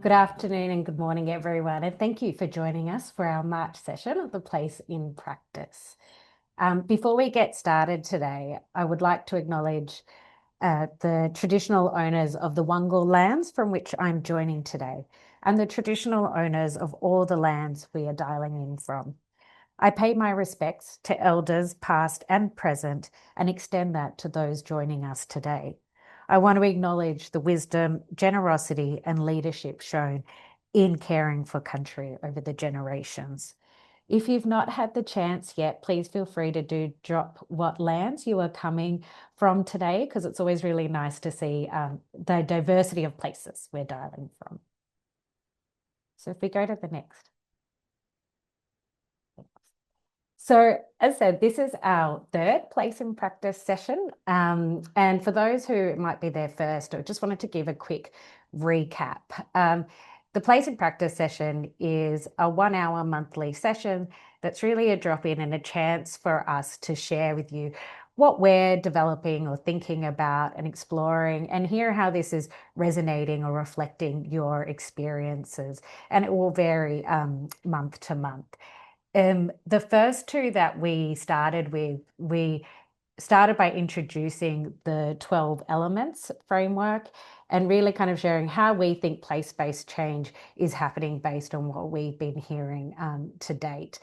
Good afternoon and good morning, everyone, and thank you for joining us for our March session of the Place in Practice. Before we get started today, I would like to acknowledge the traditional owners of the Wungal lands from which I'm joining today, and the traditional owners of all the lands we are dialing in from. I pay my respects to elders past and present and extend that to those joining us today. I want to acknowledge the wisdom, generosity, and leadership shown in caring for country over the generations. If you've not had the chance yet, please feel free to drop what lands you are coming from today, because it's always really nice to see the diversity of places we're dialing from. So if we go to the next. So as I said, this is our third Place in Practice session. And for those who might be there first, I just wanted to give a quick recap. The Place in Practice session is a 1 hour monthly session that's really a drop-in and a chance for us to share with you what we're developing or thinking about and exploring, and hear how this is resonating or reflecting your experiences. And it will vary month to month. The first two that we started with, we started by introducing the 12 elements framework and really kind of sharing how we think place-based change is happening based on what we've been hearing to date.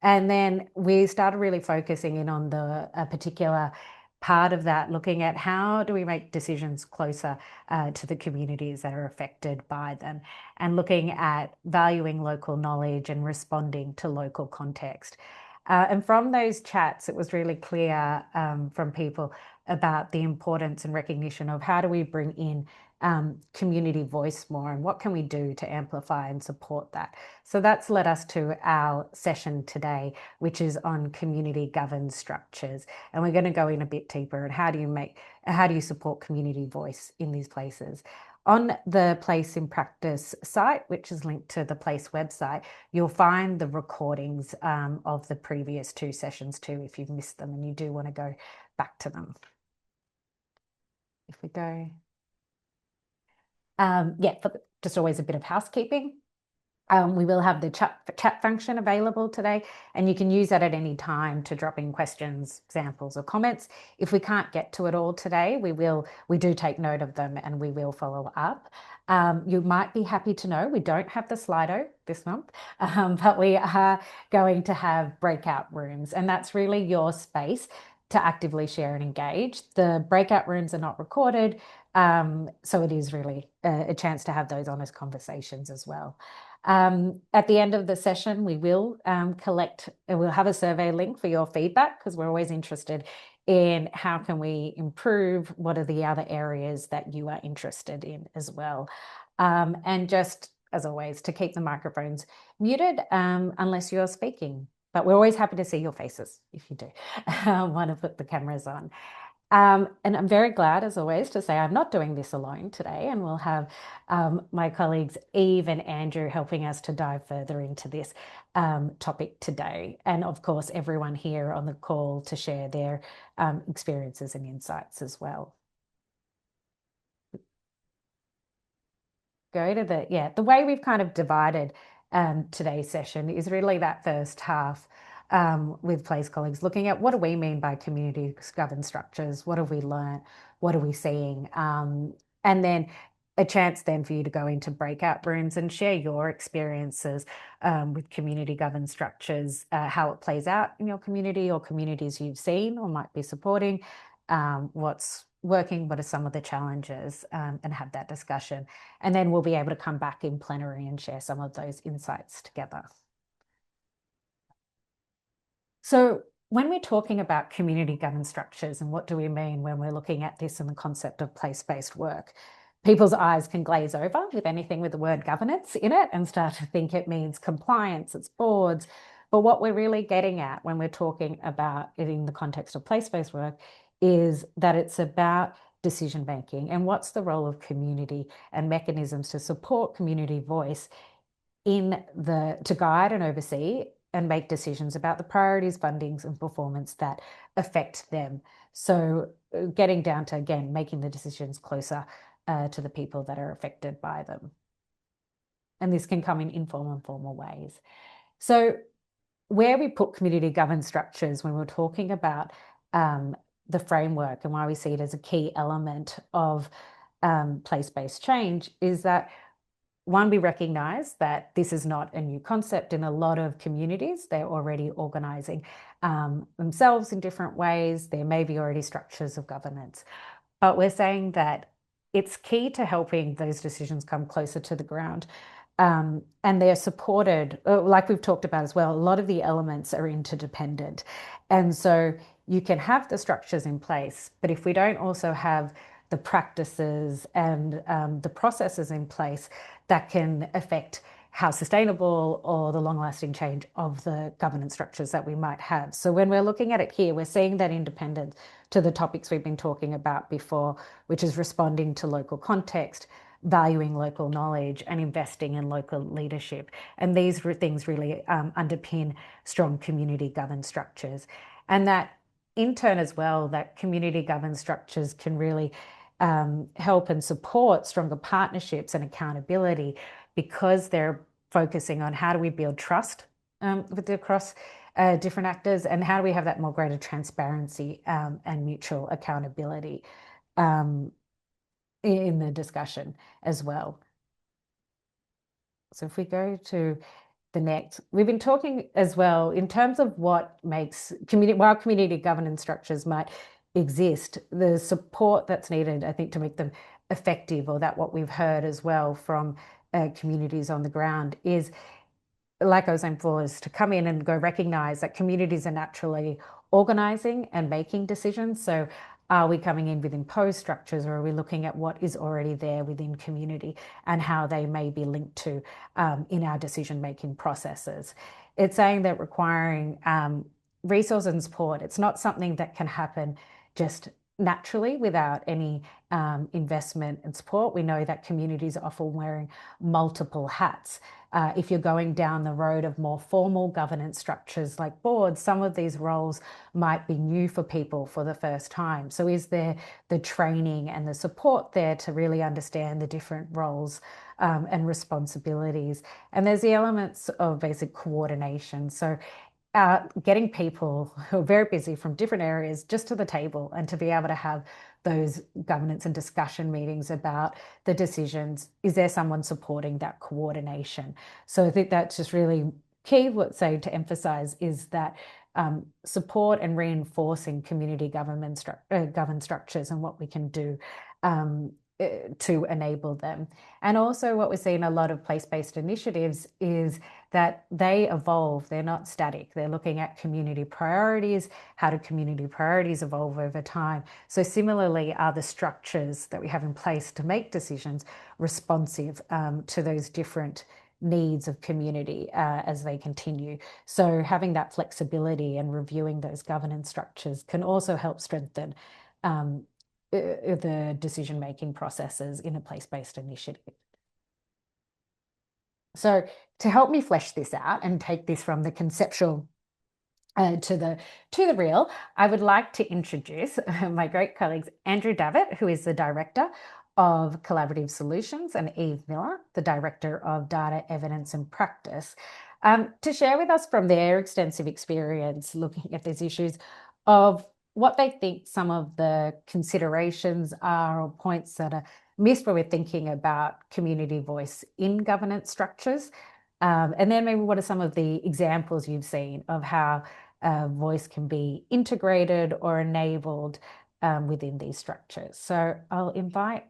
And then we started really focusing in on a particular part of that, looking at how do we make decisions closer to the communities that are affected by them, and looking at valuing local knowledge and responding to local context. And from those chats, it was really clear from people about the importance and recognition of how do we bring in community voice more, and what can we do to amplify and support that. So that's led us to our session today, which is on community governed structures. And we're going to go in a bit deeper and how do you support community voice in these places. On the Place in Practice site, which is linked to the Place website, you'll find the recordings of the previous two sessions too, if you've missed them and you do want to go back to them. If we go, just always a bit of housekeeping. We will have the chat function available today, and you can use that at any time to drop in questions, examples, or comments. If we can't get to it all today, we do take note of them and we will follow up. You might be happy to know we don't have the Slido this month, but we are going to have breakout rooms, and that's really your space to actively share and engage. The breakout rooms are not recorded, so it is really a chance to have those honest conversations as well. At the end of the session, we will we'll have a survey link for your feedback, because we're always interested in how can we improve, what are the other areas that you are interested in as well. And just as always, to keep the microphones muted unless you're speaking. But we're always happy to see your faces if you do want to put the cameras on. And I'm very glad, as always, to say I'm not doing this alone today, and we'll have my colleagues Eve and Andrew helping us to dive further into this topic today. And of course, everyone here on the call to share their experiences and insights as well. Go to the way we've kind of divided today's session is really that first half with Place colleagues looking at what do we mean by community governed structures, what have we learned, what are we seeing, and then a chance then for you to go into breakout rooms and share your experiences with community governed structures, how it plays out in your community or communities you've seen or might be supporting, what's working, what are some of the challenges, and have that discussion. And then we'll be able to come back in plenary and share some of those insights together. So when we're talking about community governance structures and what do we mean when we're looking at this in the concept of place-based work, people's eyes can glaze over with anything with the word governance in it and start to think it means compliance, it's boards. But what we're really getting at when we're talking about it in the context of place-based work is that it's about decision making and what's the role of community and mechanisms to support community voice to guide and oversee and make decisions about the priorities, fundings, and performance that affect them. So getting down to, again, making the decisions closer to the people that are affected by them. And this can come in informal and formal ways. So where we put community governance structures when we're talking about the framework and why we see it as a key element of place-based change is that one, we recognise that this is not a new concept in a lot of communities. They're already organising themselves in different ways. There may be already structures of governance. But we're saying that it's key to helping those decisions come closer to the ground. And they're supported, like we've talked about as well, a lot of the elements are interdependent. And so you can have the structures in place, but if we don't also have the practices and the processes in place that can affect how sustainable or the long-lasting change of the governance structures that we might have. So when we're looking at it here, we're seeing that independence to the topics we've been talking about before, which is responding to local context, valuing local knowledge, and investing in local leadership. And these things really underpin strong community governance structures. And that in turn as well, that community governance structures can really help and support stronger partnerships and accountability because they're focusing on how do we build trust across different actors and how do we have that more greater transparency and mutual accountability in the discussion as well. So if we go to the next, we've been talking as well in terms of what makes while community governance structures might exist, the support that's needed, I think, to make them effective, or that what we've heard as well from communities on the ground is, like I was saying before, is to come in and go recognize that communities are naturally organizing and making decisions. So are we coming in with imposed structures, or are we looking at what is already there within community and how they may be linked to in our decision-making processes? It's saying that requiring resources and support, it's not something that can happen just naturally without any investment and support. We know that communities are often wearing multiple hats. If you're going down the road of more formal governance structures like boards, some of these roles might be new for people for the first time. So is there the training and the support there to really understand the different roles and responsibilities? And there's the elements of basic coordination. So getting people who are very busy from different areas just to the table and to be able to have those governance and discussion meetings about the decisions. Is there someone supporting that coordination? So I think that's just really key. What say to emphasize is that support and reinforcing community government structures and what we can do to enable them. And also what we're seeing a lot of place-based initiatives is that they evolve, they're not static. They're looking at community priorities. How do community priorities evolve over time? So similarly, are the structures that we have in place to make decisions responsive to those different needs of community as they continue? So having that flexibility and reviewing those governance structures can also help strengthen the decision-making processes in a place-based initiative. So to help me flesh this out and take this from the conceptual to the real, I would like to introduce my great colleagues, Andrew Davitt, who is the Director of Collaborative Solutions, and Eve Miller, the Director of Data, Evidence and Practice, to share with us from their extensive experience looking at these issues of what they think some of the considerations are or points that are missed when we're thinking about community voice in governance structures. And then maybe what are some of the examples you've seen of how voice can be integrated or enabled within these structures. So I'll invite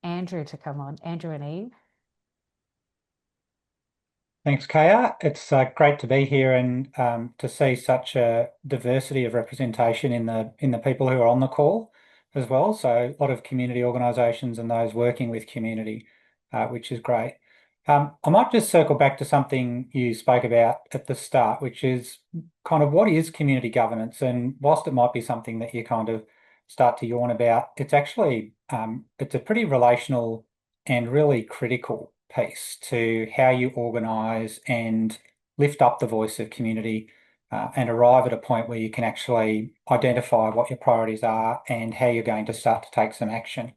Andrew to come on, Andrew and Eve. Thanks, Kaya. It's great to be here and to see such a diversity of representation in the people who are on the call as well. So a lot of community organisations and those working with community, which is great. I might just circle back to something you spoke about at the start, which is kind of what is community governance? And whilst it might be something that you kind of start to yawn about, it's actually it's a pretty relational and really critical piece to how you organise and lift up the voice of community and arrive at a point where you can actually identify what your priorities are and how you're going to start to take some action.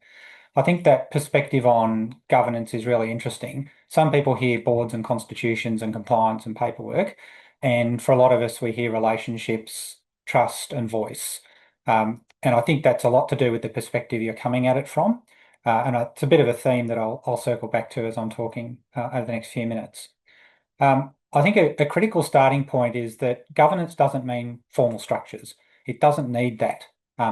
I think that perspective on governance is really interesting. Some people hear boards and constitutions and compliance and paperwork, and for a lot of us, we hear relationships, trust, and voice. And I think that's a lot to do with the perspective you're coming at it from. And it's a bit of a theme that I'll circle back to as I'm talking over the next few minutes. I think a critical starting point is that governance doesn't mean formal structures. It doesn't need that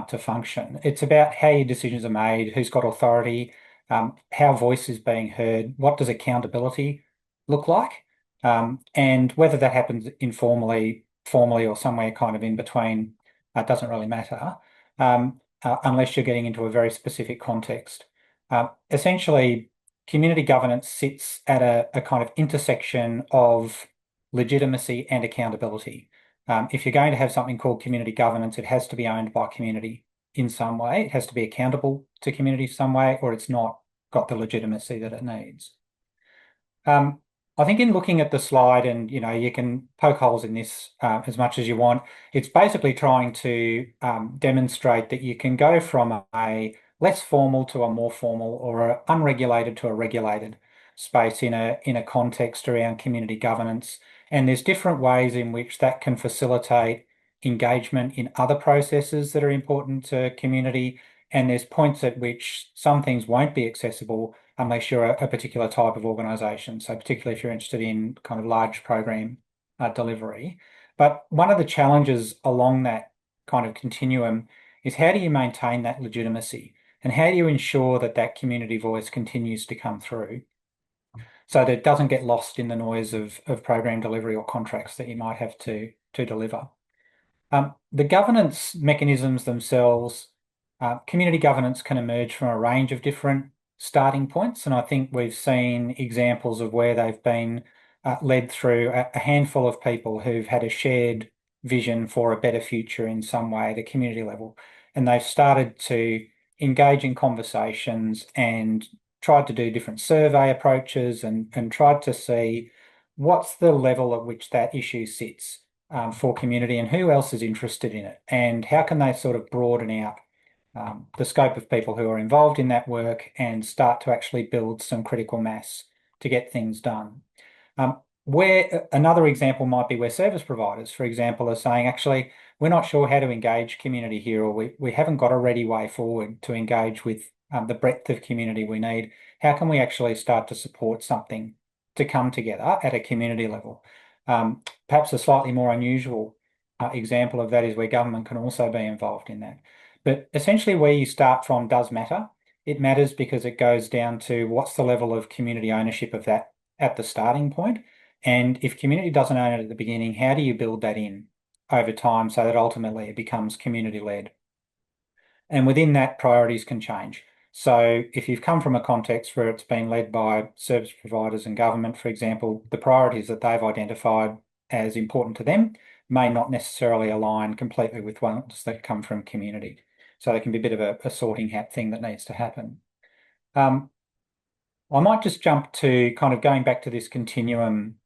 to function. It's about how your decisions are made, who's got authority, how voice is being heard, what does accountability look like, and whether that happens informally, formally, or somewhere kind of in between doesn't really matter, unless you're getting into a very specific context. Essentially, community governance sits at a kind of intersection of legitimacy and accountability. If you're going to have something called community governance, it has to be owned by community in some way. It has to be accountable to community some way, or it's not got the legitimacy that it needs. Um, I think in looking at the slide, and you can poke holes in this as much as you want. It's basically trying to demonstrate that you can go from a less formal to a more formal, or a unregulated to a regulated space in a context around community governance. And there's different ways in which that can facilitate engagement in other processes that are important to community. And there's points at which some things won't be accessible unless you're a particular type of organisation. So particularly if you're interested in kind of large program delivery. But one of the challenges along that kind of continuum is, how do you maintain that legitimacy? And how do you ensure that that community voice continues to come through so that it doesn't get lost in the noise of program delivery or contracts that you might have to deliver? The governance mechanisms themselves, community governance can emerge from a range of different starting points. And I think we've seen examples of where they've been led through a handful of people who've had a shared vision for a better future in some way at a community level. And they've started to engage in conversations and tried to do different survey approaches, and tried to see what's the level at which that issue sits for community, and who else is interested in it, and how can they sort of broaden out the scope of people who are involved in that work and start to actually build some critical mass to get things done. Where another example might be where service providers, for example, are saying, actually, we're not sure how to engage community here, or we haven't got a ready way forward to engage with the breadth of community we need. How can we actually start to support something to come together at a community level? Perhaps a slightly more unusual example of that is where government can also be involved in that. But essentially, where you start from does matter. It matters because it goes down to what's the level of community ownership of that at the starting point. And if community doesn't own it at the beginning, how do you build that in over time so that ultimately it becomes community led? And within that, priorities can change. So if you've come from a context where it's been led by service providers and government, for example, the priorities that they've identified as important to them may not necessarily align completely with ones that come from community. So there can be a bit of a sorting hat thing that needs to happen. I might just jump to kind of going back to this continuum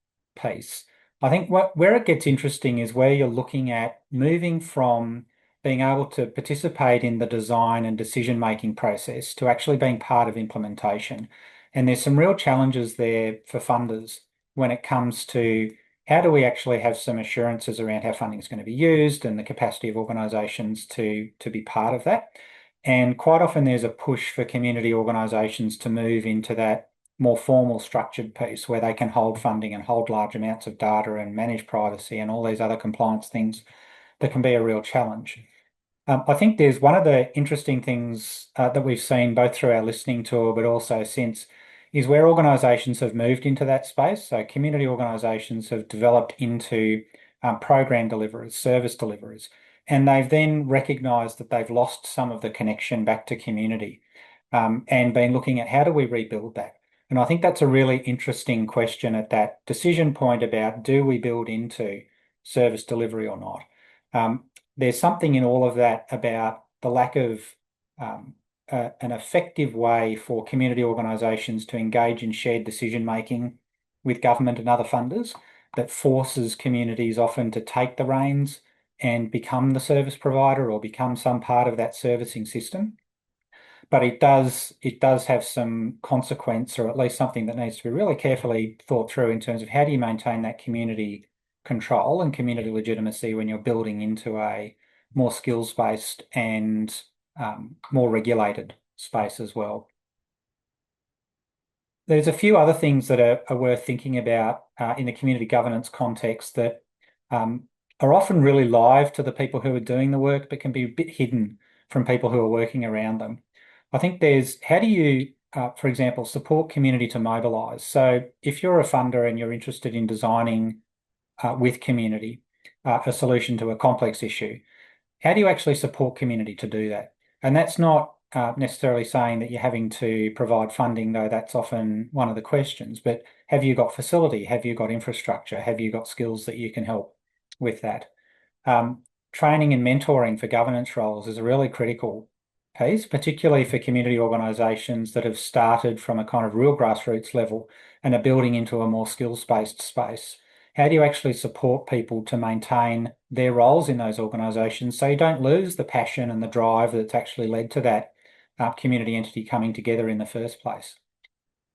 piece. I think where it gets interesting is where you're looking at moving from being able to participate in the design and decision-making process to actually being part of implementation. And there's some real challenges there for funders when it comes to how do we actually have some assurances around how funding is going to be used and the capacity of organisations to be part of that. And quite often there's a push for community organisations to move into that more formal structured piece where they can hold funding and hold large amounts of data and manage privacy and all these other compliance things that can be a real challenge. I think there's one of the interesting things that we've seen both through our listening tour, but also since, is where organisations have moved into that space. So community organisations have developed into program deliverers, service deliverers, and they've then recognised that they've lost some of the connection back to community, and been looking at how do we rebuild that. And I think that's a really interesting question at that decision point about, do we build into service delivery or not? There's something in all of that about the lack of an effective way for community organisations to engage in shared decision making with government and other funders that forces communities often to take the reins and become the service provider or become some part of that servicing system. but it does have some consequence, or at least something that needs to be really carefully thought through in terms of how do you maintain that community control and community legitimacy when you're building into a more skills-based and more regulated space as well. There's a few other things that are worth thinking about in the community governance context that um, are often really live to the people who are doing the work, but can be a bit hidden from people who are working around them. I think there's how do you, for example, support community to mobilise? So if you're a funder and you're interested in designing with community a solution to a complex issue, how do you actually support community to do that? And that's not necessarily saying that you're having to provide funding, though that's often one of the questions. But have you got facility? Have you got infrastructure? Have you got skills that you can help with that? Um, Training and mentoring for governance roles is a really critical piece, particularly for community organisations that have started from a kind of real grassroots level and are building into a more skills-based space. How do you actually support people to maintain their roles in those organisations so you don't lose the passion and the drive that's actually led to that community entity coming together in the first place?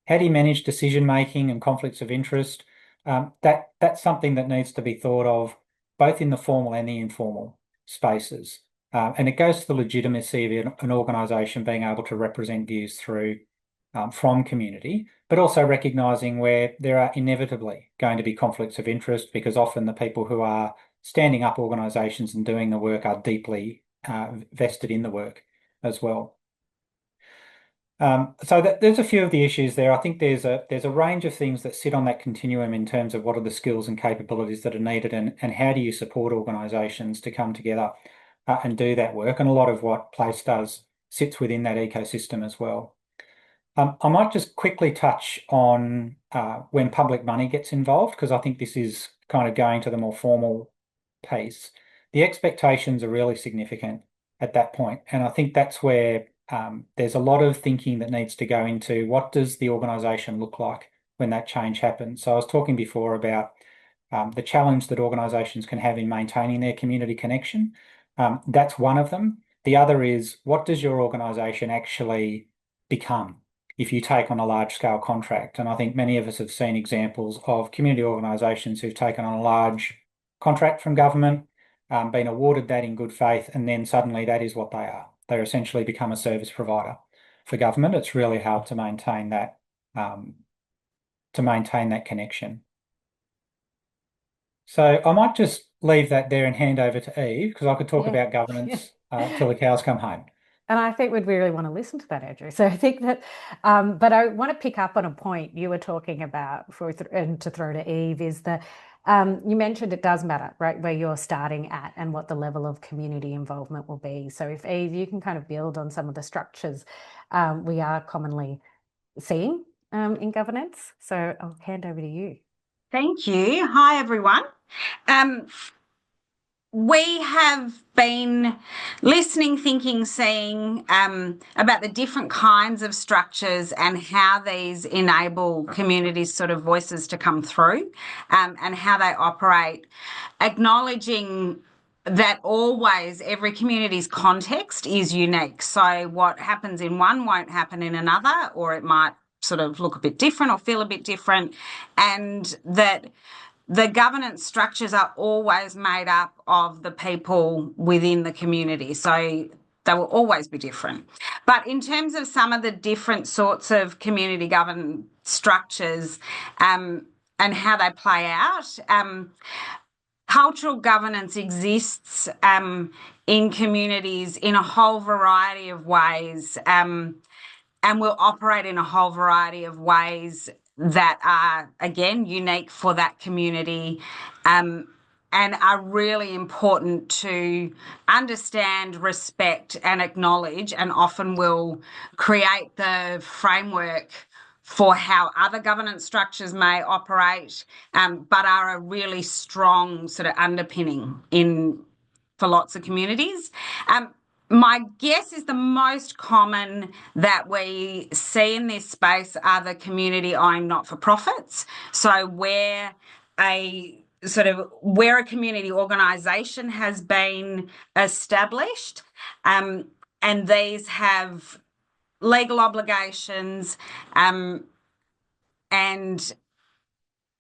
How do you manage decision making and conflicts of interest? That's something that needs to be thought of both in the formal and the informal spaces. And it goes to the legitimacy of an organisation being able to represent views through from community, but also recognising where there are inevitably going to be conflicts of interest because often the people who are standing up organisations and doing the work are deeply vested in the work as well. There's a few of the issues there. I think there's a range of things that sit on that continuum in terms of what are the skills and capabilities that are needed and how do you support organisations to come together and do that work. And a lot of what Place does sits within that ecosystem as well. I might just quickly touch on when public money gets involved, because I think this is kind of going to the more formal piece. The expectations are really significant at that point. And I think that's where there's a lot of thinking that needs to go into what does the organisation look like when that change happens. So I was talking before about the challenge that organisations can have in maintaining their community connection. That's one of them. The other is what does your organisation actually become if you take on a large scale contract? And I think many of us have seen examples of community organisations who've taken on a large contract from government, been awarded that in good faith, and then suddenly that is what they are. They essentially become a service provider for government. It's really hard to maintain that connection. So I might just leave that there and hand over to Eve because I could talk about governance till the cows come home. And I think we'd really want to listen to that, Andrew. So I think that, but I want to pick up on a point you were talking about and to throw to Eve is that you mentioned it does matter, right, where you're starting at and what the level of community involvement will be. So if Eve, you can kind of build on some of the structures we are commonly seeing in governance. So I'll hand over to you. Thank you. Hi, everyone. We have been listening, thinking, seeing about the different kinds of structures and how these enable communities' sort of voices to come through and how they operate, acknowledging that always every community's context is unique. So what happens in one won't happen in another, or it might sort of look a bit different or feel a bit different, and that the governance structures are always made up of the people within the community. So they will always be different. But in terms of some of the different sorts of community governance structures and how they play out, cultural governance exists in communities in a whole variety of ways and will operate in a whole variety of ways that are, again, unique for that community and are really important to understand, respect and acknowledge, and often will create the framework for how other governance structures may operate, but are a really strong sort of underpinning for lots of communities. My guess is the most common that we see in this space are the community-owned not-for-profits. So where a community organisation has been established, and these have legal obligations, and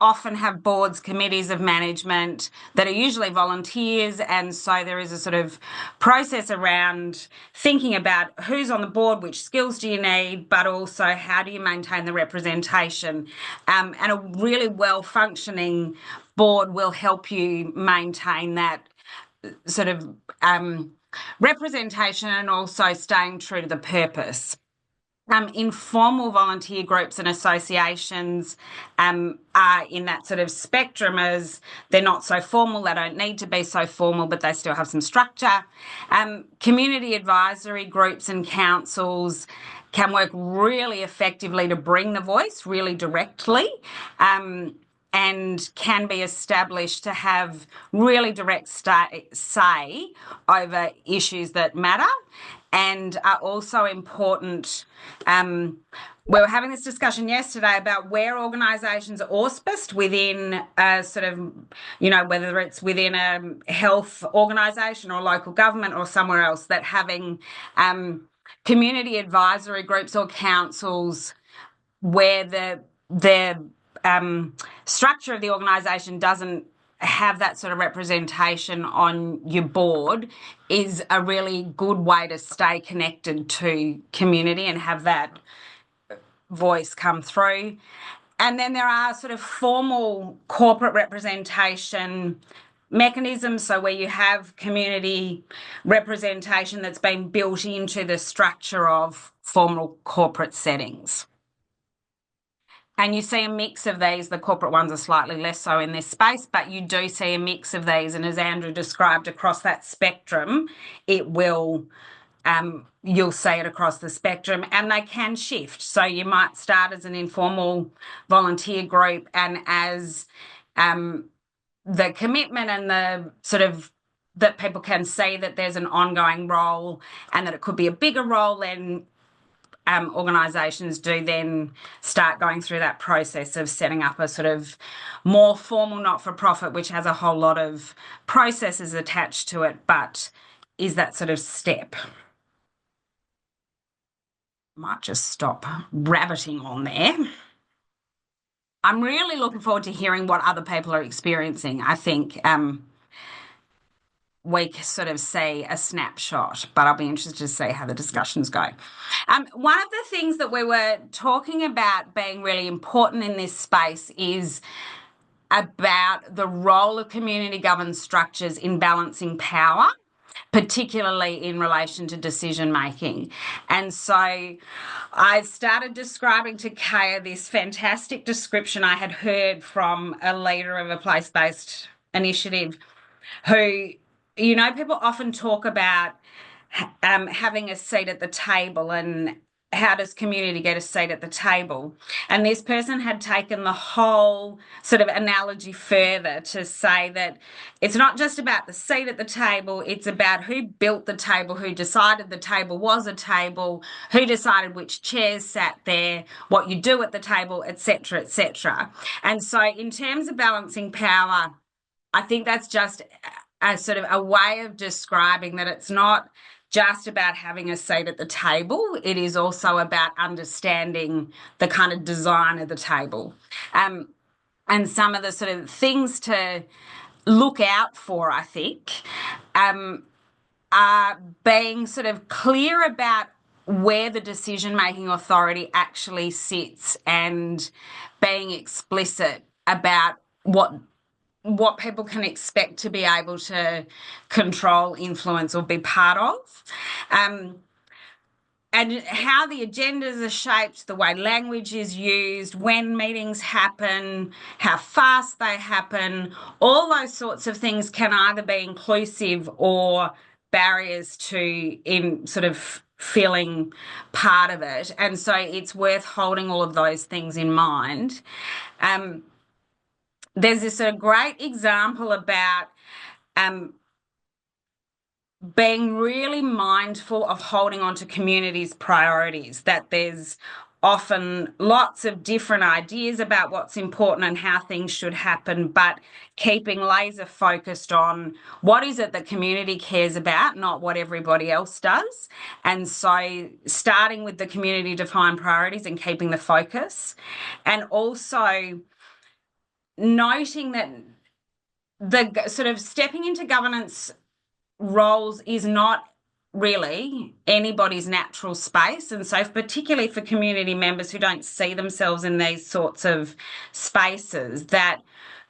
often have boards, committees of management that are usually volunteers, and so there is a sort of process around thinking about who's on the board, which skills do you need, but also how do you maintain the representation. And a really well-functioning board will help you maintain that sort of representation and also staying true to the purpose. Informal volunteer groups and associations are in that sort of spectrum as they're not so formal, they don't need to be so formal, but they still have some structure. Community advisory groups and councils can work really effectively to bring the voice really directly. And can be established to have really direct say over issues that matter and are also important. We were having this discussion yesterday about where organisations are auspiced within a sort of, whether it's within a health organisation or local government or somewhere else, that having community advisory groups or councils where the structure of the organisation doesn't have that sort of representation on your board is a really good way to stay connected to community and have that voice come through. And then there are sort of formal corporate representation mechanisms, so where you have community representation that's been built into the structure of formal corporate settings. And you see a mix of these. The corporate ones are slightly less so in this space, but you do see a mix of these. And as Andrew described across that spectrum, it will, you'll see it across the spectrum, and they can shift. So you might start as an informal volunteer group, and as the commitment and the sort of that people can see that there's an ongoing role and that it could be a bigger role, then organisations do then start going through that process of setting up a sort of more formal not-for-profit, which has a whole lot of processes attached to it, but is that sort of step. Might just stop rabbiting on there. I'm really looking forward to hearing what other people are experiencing. I think we sort of see a snapshot, but I'll be interested to see how the discussions go. One of the things that we were talking about being really important in this space is about the role of community governance structures in balancing power, particularly in relation to decision making. And so I started describing to Kaya this fantastic description I had heard from a leader of a place-based initiative who, people often talk about having a seat at the table and how does community get a seat at the table. And this person had taken the whole sort of analogy further to say that it's not just about the seat at the table, it's about who built the table, who decided the table was a table, who decided which chairs sat there, what you do at the table, etc., etc. And so in terms of balancing power, I think that's just a sort of a way of describing that it's not just about having a seat at the table. It is also about understanding the kind of design of the table. And some of the sort of things to look out for, I think, are being sort of clear about where the decision-making authority actually sits and being explicit about what people can expect to be able to control, influence, or be part of. And how the agendas are shaped, the way language is used, when meetings happen, how fast they happen, all those sorts of things can either be inclusive or barriers to in sort of feeling part of it. And so it's worth holding all of those things in mind. There's this a great example about being really mindful of holding on to communities' priorities, that there's often lots of different ideas about what's important and how things should happen, but keeping laser focused on what is it that community cares about, not what everybody else does. And so starting with the community defined priorities and keeping the focus, and also noting that the sort of stepping into governance roles is not really anybody's natural space. And so particularly for community members who don't see themselves in these sorts of spaces, that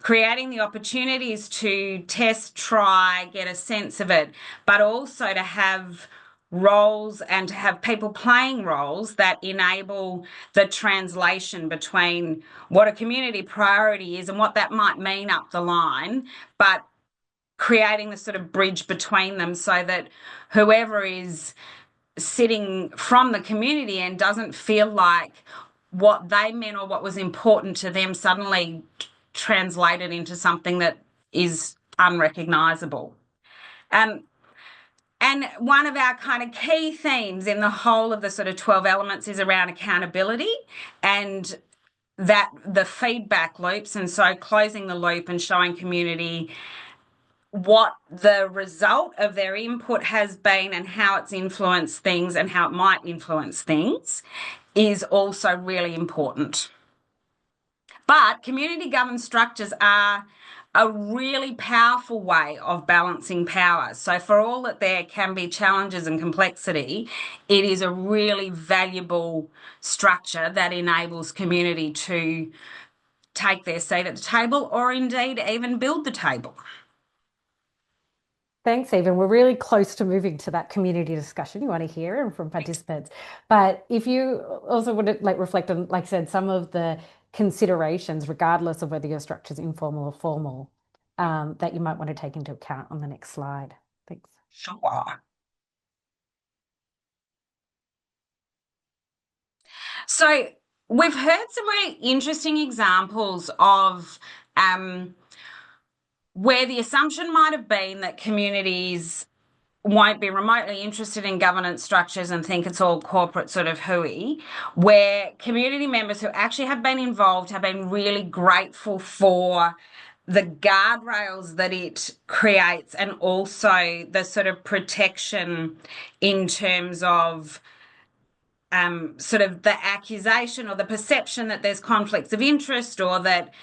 creating the opportunities to test, try, get a sense of it, but also to have roles and to have people playing roles that enable the translation between what a community priority is and what that might mean up the line, but creating the sort of bridge between them so that whoever is sitting from the community and doesn't feel like what they meant or what was important to them suddenly translated into something that is unrecognisable. And one of our kind of key themes in the whole of the sort of 12 elements is around accountability and that the feedback loops, and so closing the loop and showing community what the result of their input has been and how it's influenced things and how it might influence things is also really important. But community governed structures are a really powerful way of balancing power. So for all that there can be challenges and complexity, it is a really valuable structure that enables community to take their seat at the table or indeed even build the table. Thanks, Eva. We're really close to moving to that community discussion you want to hear and from participants. But if you also want to reflect on, like I said, some of the considerations, regardless of whether your structure is informal or formal, that you might want to take into account on the next slide. Thanks. Sure. So we've heard some really interesting examples of where the assumption might have been that communities won't be remotely interested in governance structures and think it's all corporate sort of hooey, where community members who actually have been involved have been really grateful for the guardrails that it creates and also the sort of protection in terms of sort of the accusation or the perception that there's conflicts of interest or that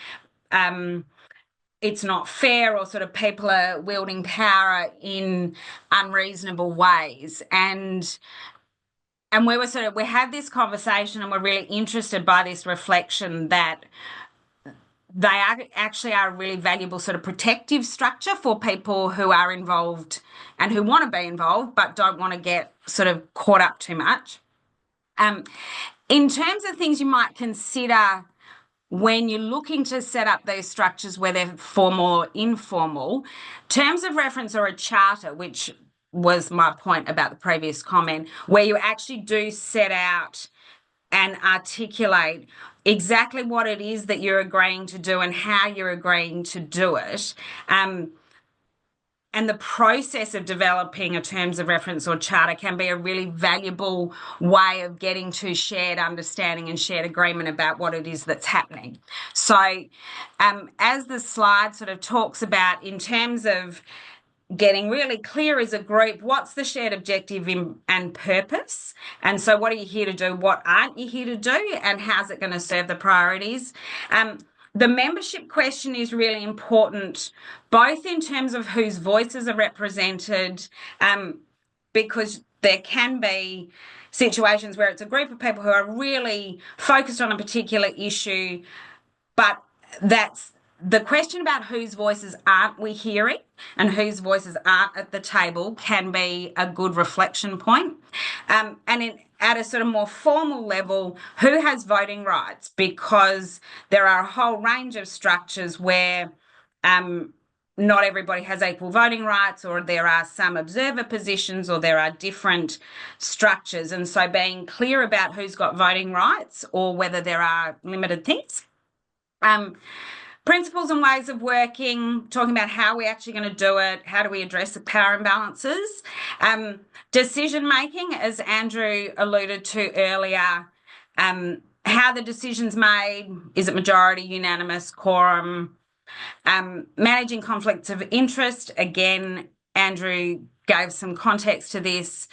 it's not fair or sort of people are wielding power in unreasonable ways. And we had this conversation and we're really interested by this reflection that they actually are a really valuable sort of protective structure for people who are involved and who want to be involved but don't want to get sort of caught up too much. In terms of things you might consider when you're looking to set up those structures, whether formal or informal, terms of reference or a charter, which was my point about the previous comment, where you actually do set out and articulate exactly what it is that you're agreeing to do and how you're agreeing to do it. And the process of developing a terms of reference or charter can be a really valuable way of getting to shared understanding and shared agreement about what it is that's happening. So as the slide sort of talks about in terms of getting really clear as a group, what's the shared objective and purpose? And so what are you here to do? What aren't you here to do? And how's it going to serve the priorities? The membership question is really important, both in terms of whose voices are represented, because there can be situations where it's a group of people who are really focused on a particular issue, but that's the question about whose voices aren't we hearing and whose voices aren't at the table can be a good reflection point. At a sort of more formal level, who has voting rights? Because there are a whole range of structures where not everybody has equal voting rights, or there are some observer positions, or there are different structures. And so being clear about who's got voting rights or whether there are limited things. Principles and ways of working, talking about how we're actually going to do it, how do we address the power imbalances. Decision making, as Andrew alluded to earlier, how the decision's made, is it majority, unanimous, quorum, managing conflicts of interest. Again, Andrew gave some context to this.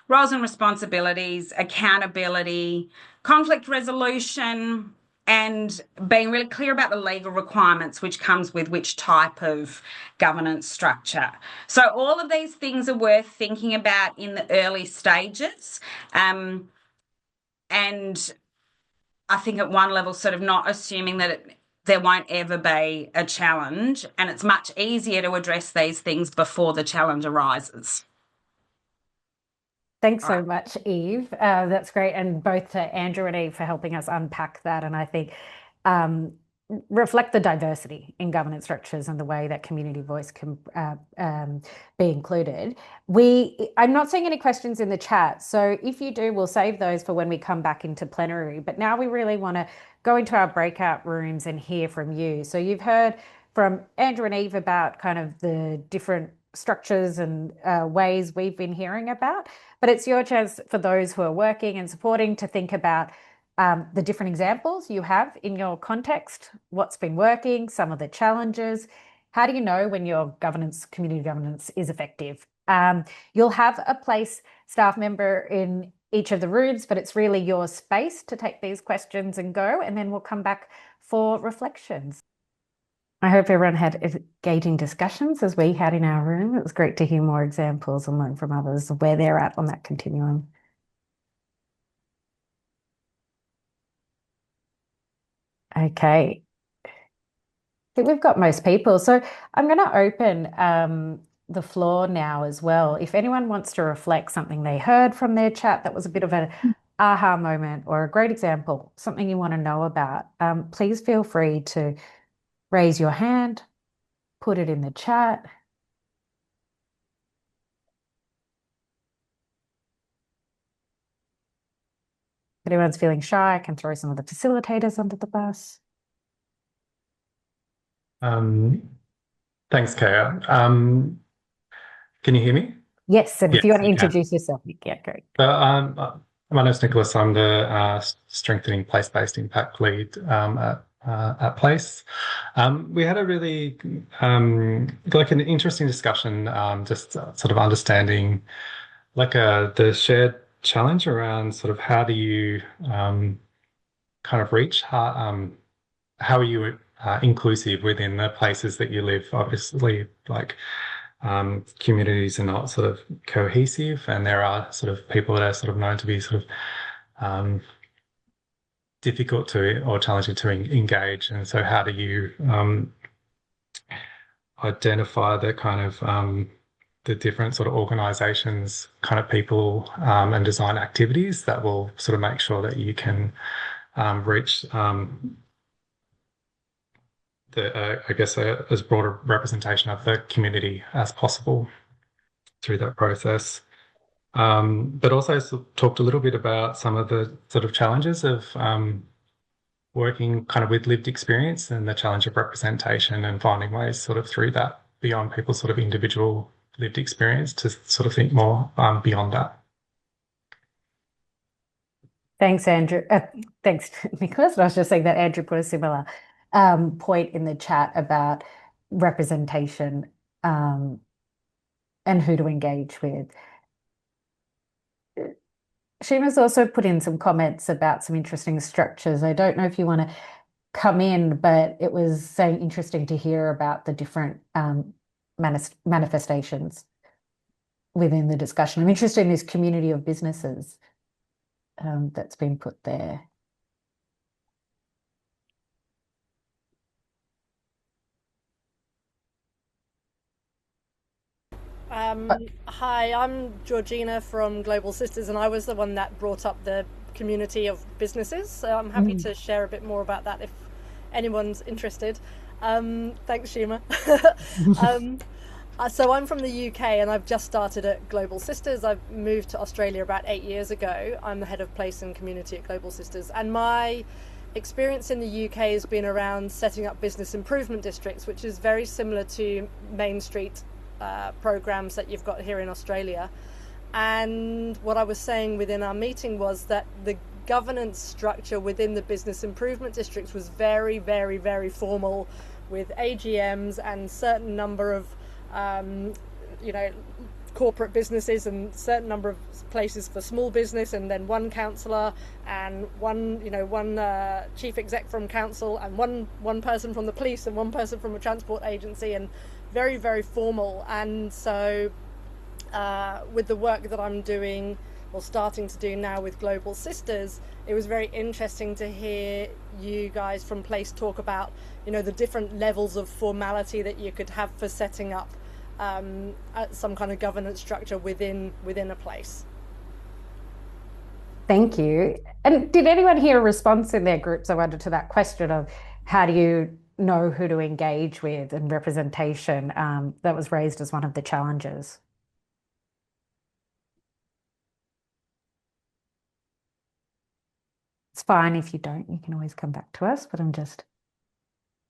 Roles and responsibilities, accountability, conflict resolution, and being really clear about the legal requirements which comes with which type of governance structure. So all of these things are worth thinking about in the early stages. And I think at one level, sort of not assuming that there won't ever be a challenge, and it's much easier to address these things before the challenge arises. Thanks so much, Eve. That's great. And both to Andrew and Eve for helping us unpack that. And I think reflect the diversity in governance structures and the way that community voice can be included. I'm not seeing any questions in the chat. So if you do, we'll save those for when we come back into plenary. But now we really want to go into our breakout rooms and hear from you. So you've heard from Andrew and Eve about kind of the different structures and ways we've been hearing about, but it's your chance for those who are working and supporting to think about the different examples you have in your context, what's been working, some of the challenges. How do you know when your governance, community governance is effective? You'll have a place staff member in each of the rooms, but it's really your space to take these questions and go, and then we'll come back for reflections. I hope everyone had engaging discussions as we had in our room. It was great to hear more examples and learn from others where they're at on that continuum. Okay. I think we've got most people. So I'm going to open the floor now as well. If anyone wants to reflect something they heard from their chat that was a bit of an aha moment or a great example, something you want to know about, please feel free to raise your hand, put it in the chat. If anyone's feeling shy, I can throw some of the facilitators under the bus. Thanks, Kaya. Can you hear me? Yes, and if Yes, you want to you can. introduce yourself, yeah, great. My name's Nicholas. I'm the Strengthening Place-Based Impact Lead at Place. We had a really like an interesting discussion, just sort of understanding like the shared challenge around sort of how do you kind of reach how are you inclusive within the places that you live? Obviously, like communities are not sort of cohesive, and there are sort of people that are sort of known to be sort of difficult to or challenging to engage. And so how do you identify the kind of the different sort of organizations, kind of people and design activities that will sort of make sure that you can reach I guess as broad a representation of the community as possible through that process. But also talked a little bit about some of the sort of challenges of working kind of with lived experience and the challenge of representation and finding ways sort of through that beyond people's sort of individual lived experience to sort of think more beyond that. Thanks, Andrew. Thanks, Nicholas. I was just saying that Andrew put a similar point in the chat about representation and who to engage with. Shima's also put in some comments about some interesting structures. I don't know if you want to come in, but it was so interesting to hear about the different manifestations within the discussion. I'm interested in this community of businesses that's been put there. Hi, I'm Georgina from Global Sisters, and I was the one that brought up the community of businesses. So I'm happy to share a bit more about that if anyone's interested. Thanks, Shima. So I'm from the UK, and I've just started at Global Sisters. I've moved to Australia about 8 years ago. I'm the head of place and community at Global Sisters, and my experience in the UK has been around setting up business improvement districts, which is very similar to Main Street programs that you've got here in Australia. And what I was saying within our meeting was that governance structure within the business improvement districts was very, very, very formal, with AGMs and certain number of corporate businesses and certain number of places for small business, and then one councillor and one chief exec from council, and one person from the police and one person from a transport agency, and very, very formal. And so with the work that I'm doing, or starting to do now, with Global Sisters, it was very interesting to hear you guys from Place talk about the different levels of formality that you could have for setting up some kind of governance structure within a place. Thank you. And did anyone hear a response in their groups, I wonder, to that question of how do you know who to engage with, and representation that was raised as one of the challenges? It's fine if you don't, you can always come back to us, but I'm just...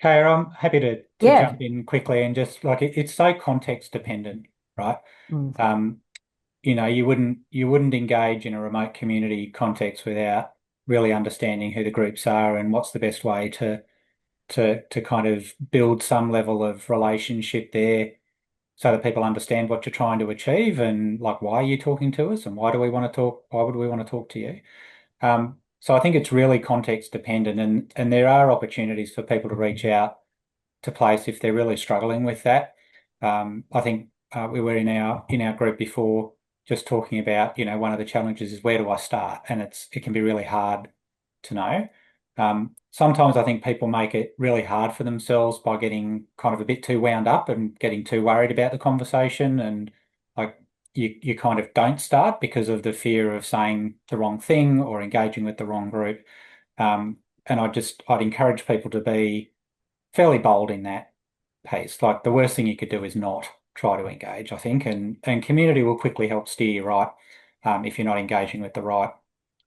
Kaya, I'm happy to Yeah. jump in quickly, and just like it's so context dependent, right? You wouldn't engage in a remote community context without really understanding who the groups are and what's the best way to kind of build some level of relationship there, so that people understand what you're trying to achieve, and like, why are you talking to us, and why would we want to talk to you? So I think it's really context dependent, and there are opportunities for people to reach out to Place if they're really struggling with that. I think we were in our group before, just talking about, one of the challenges is, where do I start? And it can be really hard to know. Sometimes I think people make it really hard for themselves by getting kind of a bit too wound up and getting too worried about the conversation, and like you kind of don't start because of the fear of saying the wrong thing or engaging with the wrong group. And I'd encourage people to be fairly bold in that piece. Like, the worst thing you could do is not try to engage, I think, and community will quickly help steer you right, if you're not engaging with the right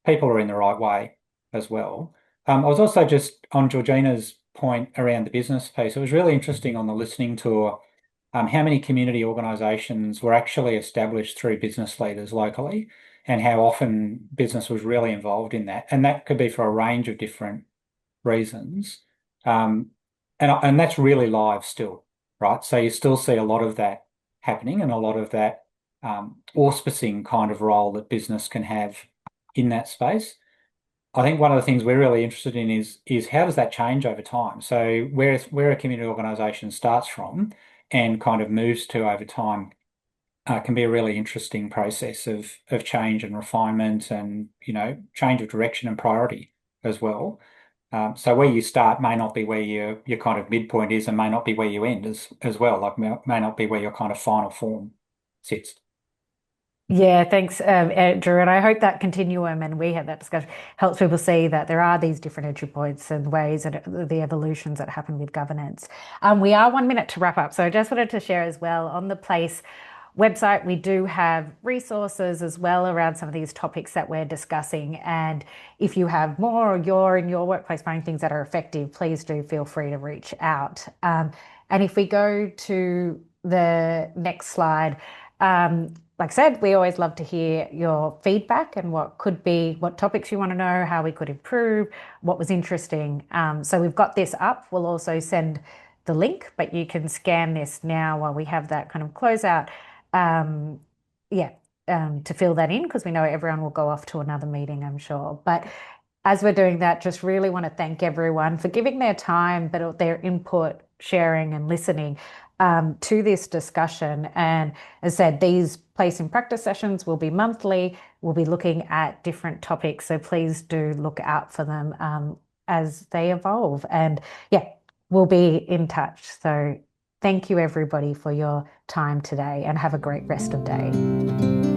people or in the right way as well. I was also just on Georgina's point around the business piece. It was really interesting on the listening tour, how many community organisations were actually established through business leaders locally, and how often business was really involved in that. And that could be for a range of different reasons. And that's really live still, right? So you still see a lot of that happening, and a lot of that auspicing kind of role that business can have in that space. I think one of the things we're really interested in is how does that change over time? So where a community organisation starts from and kind of moves to over time can be a really interesting process of change and refinement, and change of direction and priority as well. So where you start may not be where your kind of midpoint is, and may not be where you end as well. Like, may not be where your kind of final form sits. Yeah, thanks, Andrew. And I hope that continuum, and we had that discussion, helps people see that there are these different entry points and ways and the evolutions that happen with governance. We are 1 minute to wrap up. So I just wanted to share as well, on the Place website, we do have resources as well around some of these topics that we're discussing. And if you have more, or you're in your workplace finding things that are effective, please do feel free to reach out. And if we go to the next slide, like I said, we always love to hear your feedback and what topics you want to know, how we could improve, what was interesting. So we've got this up. We'll also send the link, but you can scan this now while we have that kind of closeout. To fill that in, because we know everyone will go off to another meeting, I'm sure. But as we're doing that, just really want to thank everyone for giving their time, but their input, sharing and listening to this discussion. And as I said, these Place in Practice sessions will be monthly. We'll be looking at different topics, so please do look out for them as they evolve. And we'll be in touch. So thank you everybody for your time today, and have a great rest of day.